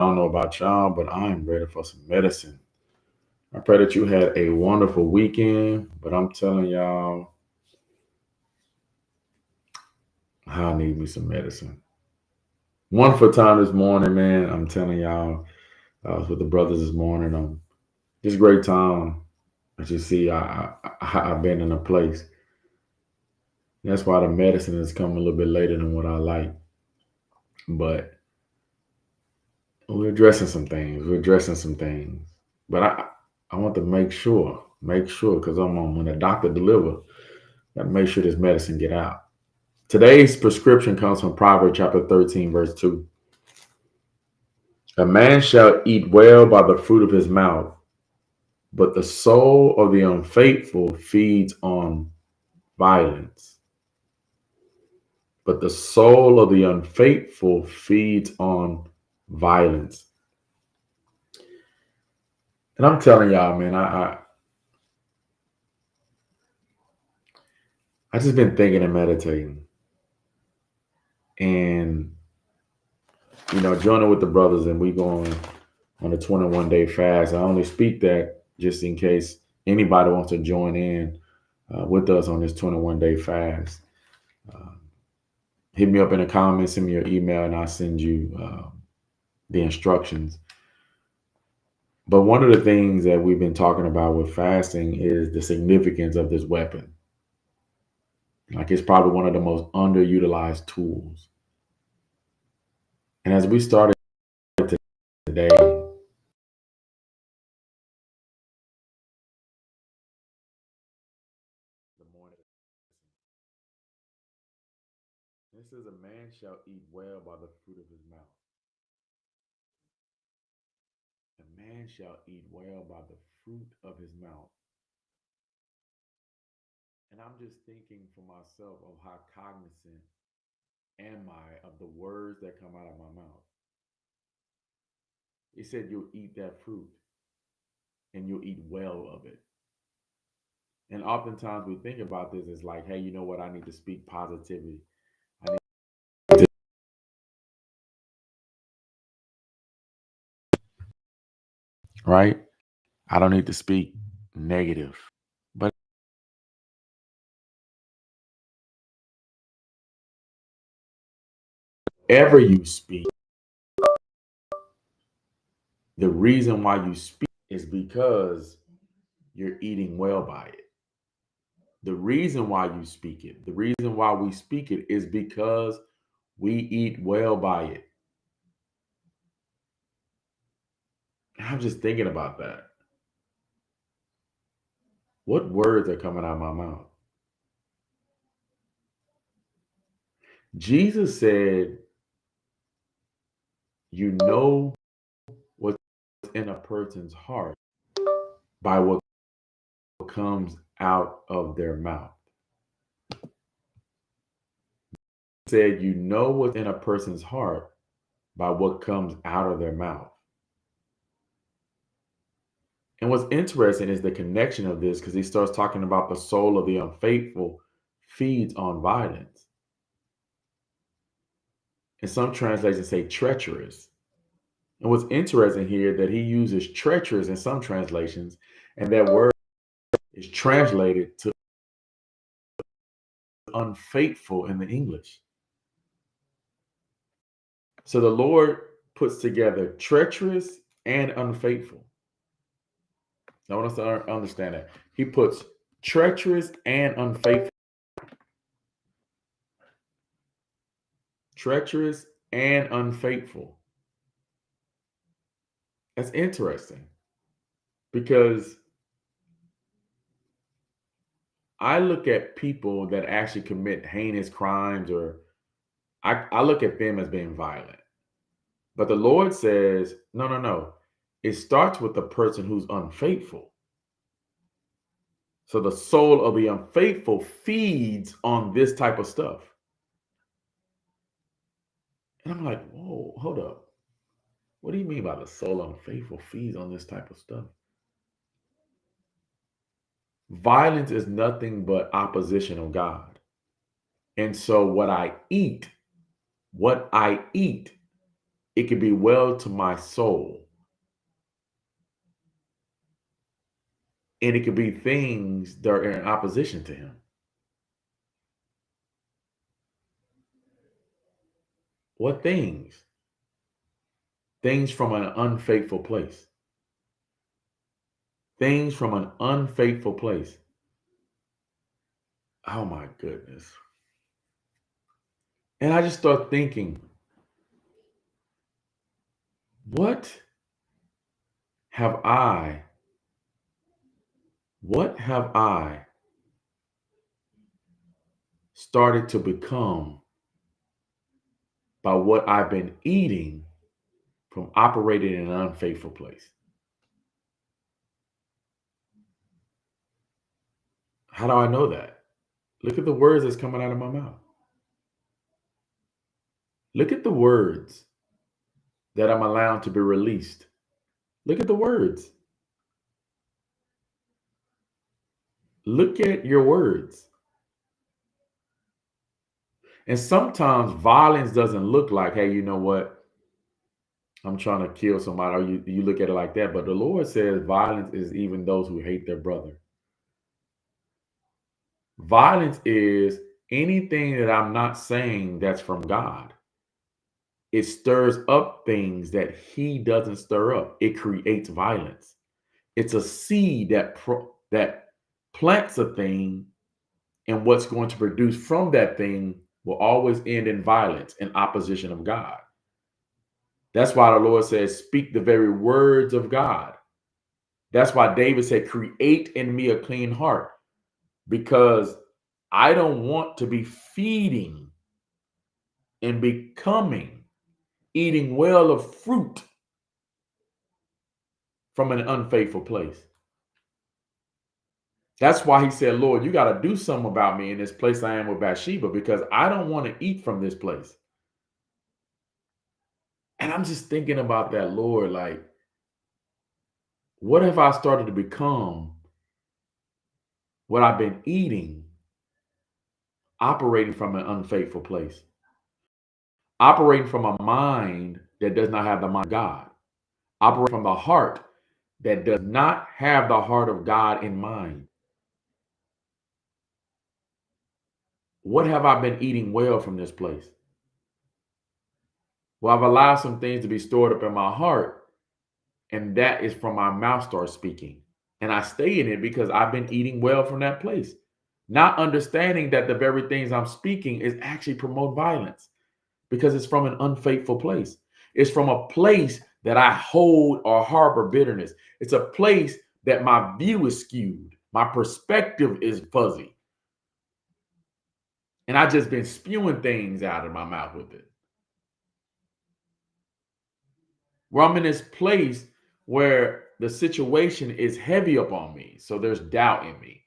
I don't know about y'all, but I'm ready for some medicine. I pray that you had a wonderful weekend, but I'm telling y'all, I need me some medicine. Wonderful time this morning, man. I'm telling y'all, I was with the brothers this morning. Just great time. As you see, I've been in a place. That's why the medicine has come a little bit later than what I like. But we're addressing some things. We're addressing some things. But I want to make sure, because I'm on when the doctor deliver, got to make sure this medicine get out. Today's prescription comes from Proverbs chapter 13, verse 2. A man shall eat well by the fruit of his mouth, but the soul of the unfaithful feeds on violence. But the soul of the unfaithful feeds on violence. And I'm telling y'all, man, I just been thinking and meditating, and joining with the brothers, and we going on a 21-day fast. I only speak that just in case anybody wants to join in with us on this 21-day fast. Uh, Hit me up in the comments, send me your email, and I'll send you the instructions. But one of the things that we've been talking about with fasting is the significance of this weapon. Like, it's probably one of the most underutilized tools. And as we started today, the morning, it says, "A man shall eat well by the fruit of his mouth." A man shall eat well by the fruit of his mouth. And I'm just thinking for myself of how cognizant am I of the words that come out of my mouth. It said you'll eat that fruit and you'll eat well of it. And oftentimes we think about this as like, hey, you know what? I need to speak positivity. I need to, right? I don't need to speak negative. But ever you speak, the reason why you speak is because you're eating well by it. The reason why you speak it, the reason why we speak it is because we eat well by it. I'm just thinking about that. What words are coming out of my mouth? Jesus said, you know what's in a person's heart by what comes out of their mouth. He said, you know what's in a person's heart by what comes out of their mouth. And what's interesting is the connection of this, because he starts talking about the soul of the unfaithful feeds on violence. And some translations say treacherous. And what's interesting here that he uses treacherous in some translations, and that word is translated to unfaithful in the English. So the Lord puts together treacherous and unfaithful. I want us to understand that. He puts treacherous and unfaithful. Treacherous and unfaithful. That's interesting because I look at people that actually commit heinous crimes, or I look at them as being violent. But the Lord says, no, no, no. It starts with the person who's unfaithful. So the soul of the unfaithful feeds on this type of stuff. And I'm like, whoa, hold up. What do you mean by the soul of unfaithful feeds on this type of stuff? Violence is nothing but opposition of God. And so what I eat It could be well to my soul. And it could be things that are in opposition to him. What things? Things from an unfaithful place. Things from an unfaithful place. Oh my goodness. And I just start thinking, what have I, what have I started to become by what I've been eating from operating in an unfaithful place? How do I know that? Look at the words that's coming out of my mouth. Look at the words that I'm allowed to be released. Look at the words. Look at your words. And sometimes violence doesn't look like, hey, you know what? I'm trying to kill somebody, or you look at it like that. But the Lord says violence is even those who hate their brother. Violence is anything that I'm not saying that's from God. It stirs up things that he doesn't stir up. It creates violence. It's a seed that plants a thing, and what's going to produce from that thing will always end in violence and opposition of God. That's why the Lord says, speak the very words of God. That's why David said, create in me a clean heart, because I don't want to be feeding and becoming, eating well of fruit from an unfaithful place. That's why he said, Lord, you got to do something about me in this place I am with Bathsheba, because I don't want to eat from this place. And I'm just thinking about that, Lord, like, what have I started to become what I've been eating, operating from an unfaithful place, operating from a mind that does not have the mind of God, operating from the heart that does not have the heart of God in mind. What have I been eating well from this place? Well, I've allowed some things to be stored up in my heart, and that is from my mouth starts speaking. And I stay in it because I've been eating well from that place, not understanding that the very things I'm speaking is actually promote violence, because it's from an unfaithful place. It's from a place that I hold or harbor bitterness. It's a place that my view is skewed. My perspective is fuzzy. And I just been spewing things out of my mouth with it. Where I'm in this place where the situation is heavy upon me. So there's doubt in me.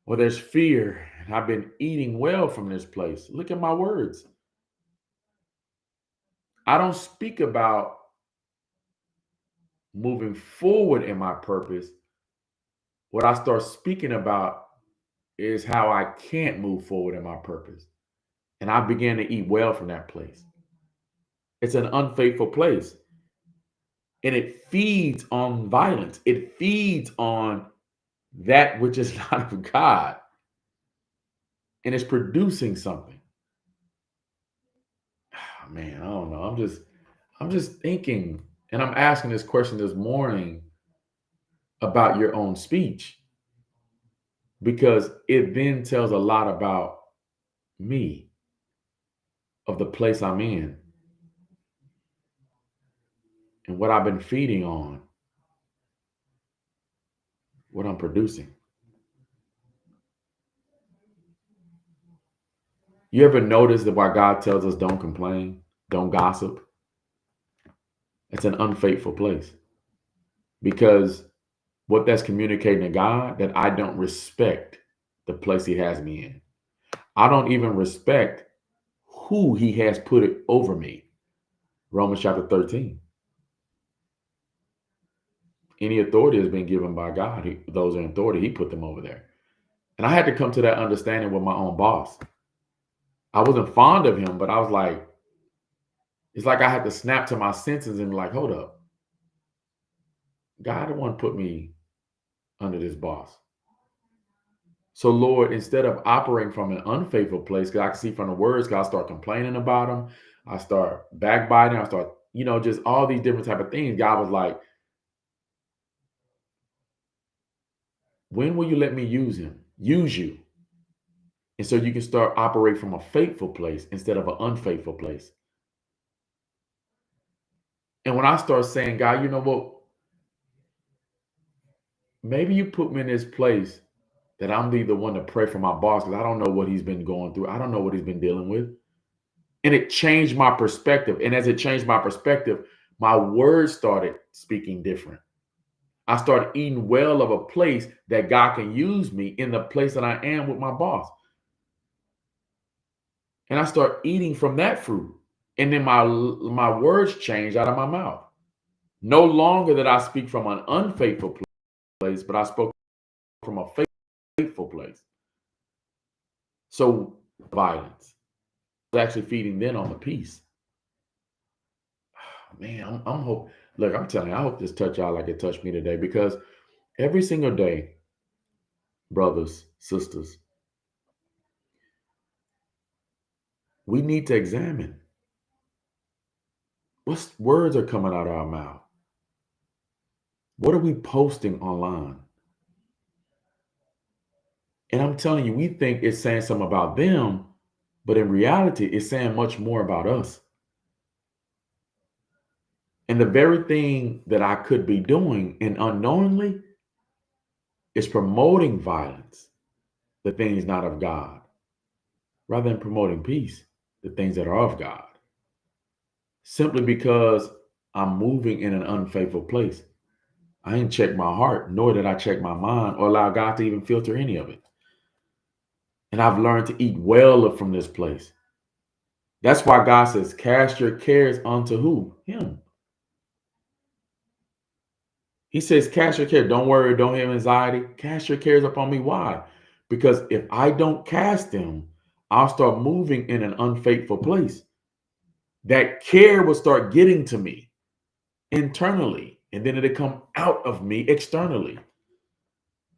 Or there's fear. And I've been eating well from this place. Look at my words. I don't speak about moving forward in my purpose. What I start speaking about is how I can't move forward in my purpose. And I began to eat well from that place. It's an unfaithful place. And it feeds on violence. It feeds on that which is not of God. And it's producing something. Oh, man, I don't know. I'm just thinking, and I'm asking this question this morning about your own speech, because it then tells a lot about me, of the place I'm in, and what I've been feeding on, what I'm producing. You ever notice that why God tells us don't complain, don't gossip? It's an unfaithful place, because what that's communicating to God, that I don't respect the place he has me in. I don't even respect who he has put it over me. Romans chapter 13. Any authority has been given by God. Those in authority, he put them over there. And I had to come to that understanding with my own boss. I wasn't fond of him, but I was like, It's like I had to snap to my senses and be like, hold up. God the one put me under this boss. So, Lord, instead of operating from an unfaithful place, because I can see from the words, God, I start complaining about them. I start backbiting. I start, just all these different type of things. God was like, when will you let me use you? And so you can start operate from a faithful place instead of an unfaithful place. And when I start saying, God, you know what? Maybe you put me in this place that I'm the one to pray for my boss because I don't know what he's been going through. I don't know what he's been dealing with. And it changed my perspective. And as it changed my perspective, my words started speaking different. I started eating well of a place that God can use me in the place that I am with my boss. And I start eating from that fruit. And then my words changed out of my mouth. No longer that I speak from an unfaithful place, but I spoke from a faithful place. So violence was actually feeding then on the peace. Man, I'm hope. Look, I'm telling you, I hope this touch y'all like it touched me today because every single day, brothers, sisters, we need to examine what words are coming out of our mouth. What are we posting online? And I'm telling you, we think it's saying something about them, but in reality, it's saying much more about us. And the very thing that I could be doing and unknowingly is promoting violence, the things not of God, rather than promoting peace, the things that are of God. Simply because I'm moving in an unfaithful place. I ain't checked my heart, nor did I check my mind or allow God to even filter any of it. And I've learned to eat well from this place. That's why God says, cast your cares unto who? Him. He says, cast your care. Don't worry, don't have anxiety. Cast your cares upon me. Why? Because if I don't cast them, I'll start moving in an unfaithful place. That care will start getting to me internally, and then it'll come out of me externally.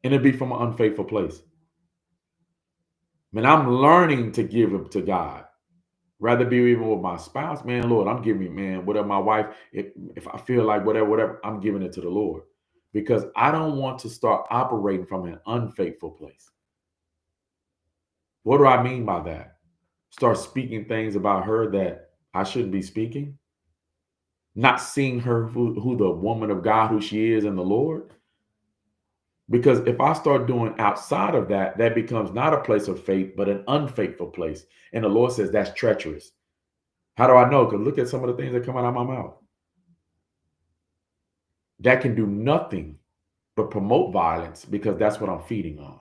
And it'll be from an unfaithful place. Man, I'm learning to give it to God. Rather be even with my spouse, man, Lord, I'm giving, man, whatever my wife, if I feel like whatever, I'm giving it to the Lord. Because I don't want to start operating from an unfaithful place. What do I mean by that? Start speaking things about her that I shouldn't be speaking. Not seeing her who the woman of God who she is in the Lord. Because if I start doing outside of that, that becomes not a place of faith, but an unfaithful place. And the Lord says that's treacherous. How do I know? Because look at some of the things that come out of my mouth. That can do nothing but promote violence because that's what I'm feeding on.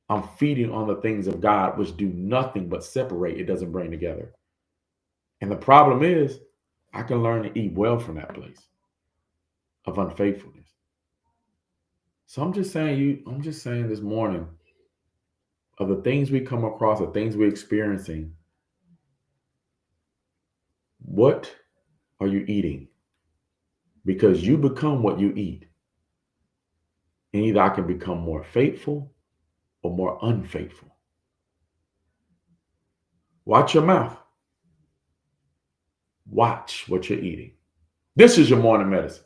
I'm feeding on the things of God, which do nothing but separate. It doesn't bring together. And the problem is, I can learn to eat well from that place of unfaithfulness. So I'm just saying this morning of the things we come across, the things we're experiencing, what are you eating? Because you become what you eat. And either I can become more faithful or more unfaithful. Watch your mouth. Watch what you're eating. This is your morning medicine.